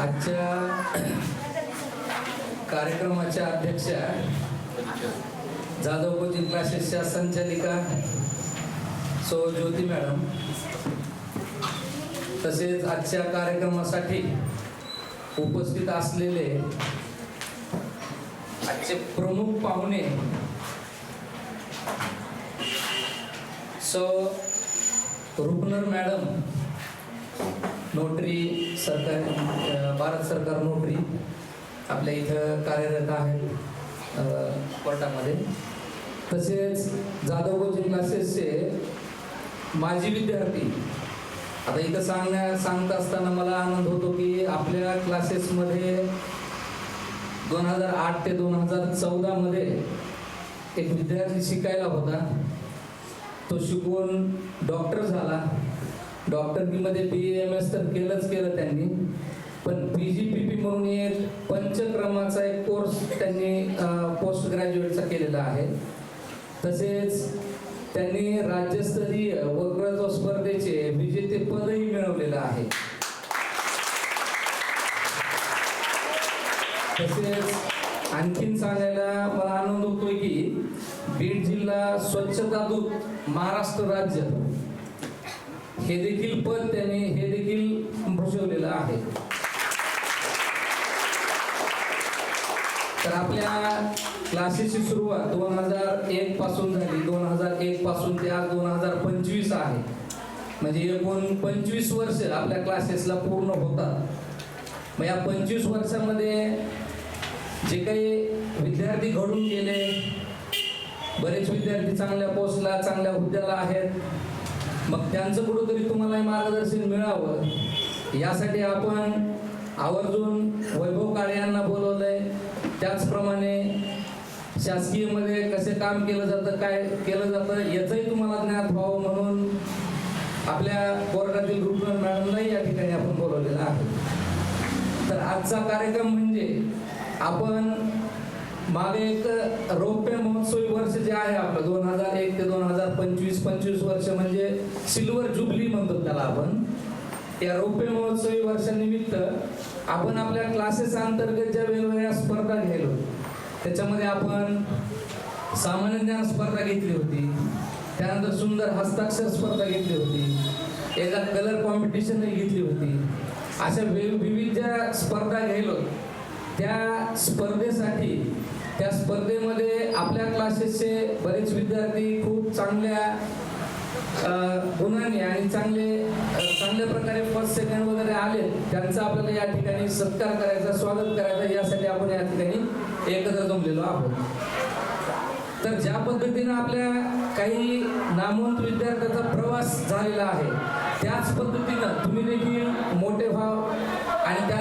आजच्या कार्यक्रमाच्या अध्यक्षा जाधव कोचिंग क्लासेसच्या संचालिका सो ज्योती मॅडम, तसेच आजच्या कार्यक्रमासाठी उपस्थित असलेले आजचे प्रमुख पाहुणे सो रुपनर मॅडम, नोटरी सरकार, भारत सरकार नोटरी आपल्या इथं कार्यरत आहेत कोर्टामध्ये. तसेच जाधव कोचिंग क्लासेसचे माजी विद्यार्थी. आता इथं सांगत असताना मला आनंद होतो की आपल्या क्लासेसमध्ये 2008 ते 2014 मध्ये एक विद्यार्थी शिकायला होता. तो शिकून डॉक्टर झाला. डॉक्टरकीमध्ये BAMS तर केलं त्यांनी, पण PGPP म्हणून एक पंचक्रमाचा एक कोर्स त्यांनी पोस्ट ग्रॅज्युएटचा केलेला आहे. तसेच त्यांनी राज्यस्तरीय वक्तृत्व स्पर्धेचे विजेते पदही मिळवलेलं आहे. तसेच आणखीन सांगायला मला आनंद होतोय की बीड जिल्हा स्वच्छता दूत महाराष्ट्र राज्य हे देखील पद त्यांनी हे देखील भूषवलेलं आहे. तर आपल्या क्लासेसची सुरुवात 2001 पासून झाली. 2001 पासून ते आज 2025 आहे. म्हणजे एकूण 25 वर्ष आपल्या क्लासेसला पूर्ण होतात. मग या 25 वर्षामध्ये जे काही विद्यार्थी घडून गेले, बरेच विद्यार्थी चांगल्या पोस्टला, चांगल्या हुद्द्याला आहेत. मग त्यांचं कुठंतरी तुम्हाला मार्गदर्शन मिळावं यासाठी आपण आवर्जून वैभव काळे यांना बोलवलंय. त्याचप्रमाणे शासकीयमध्ये कसे काम केलं जातं, काय केलं जातं याचंही तुम्हाला ज्ञात व्हावं म्हणून आपल्या कोर्टातील रुपनर मॅडमलाही या ठिकाणी आपण बोलवलेलं आहे. तर आजचा कार्यक्रम म्हणजे आपण मागे एक रौप्य महोत्सवी वर्ष जे आहे आपलं 2001 ते 2025, 25 वर्ष म्हणजे सिल्वर जुबली म्हणतो त्याला आपण. या रौप्य महोत्सवी वर्षानिमित्त आपण आपल्या क्लासेस अंतर्गत ज्या वेगवेगळ्या स्पर्धा घ्यायलो, त्याच्यामध्ये आपण सामान्य ज्ञान स्पर्धा घेतली होती, त्यानंतर सुंदर हस्ताक्षर स्पर्धा घेतली होती, एका कलर कॉम्पिटिशनही घेतली होती. अशा विविध ज्या स्पर्धा घ्यायलो त्या स्पर्धेसाठी, त्या स्पर्धेमध्ये आपल्या क्लासेसचे बरेच विद्यार्थी खूप चांगल्या गुणांनी आणि चांगल्या प्रकारे फर्स्ट सेकंड वगैरे आले. त्यांचा आपल्याला या ठिकाणी सत्कार करायचा, स्वागत करायचं, यासाठी आपण या ठिकाणी एकत्र जमलेलो आहोत. तर ज्या पद्धतीनं आपल्या काही नामवंत विद्यार्थ्यांचा प्रवास झालेला आहे, त्याच पद्धतीनं तुम्ही देखील मोठे व्हाव आणि त्या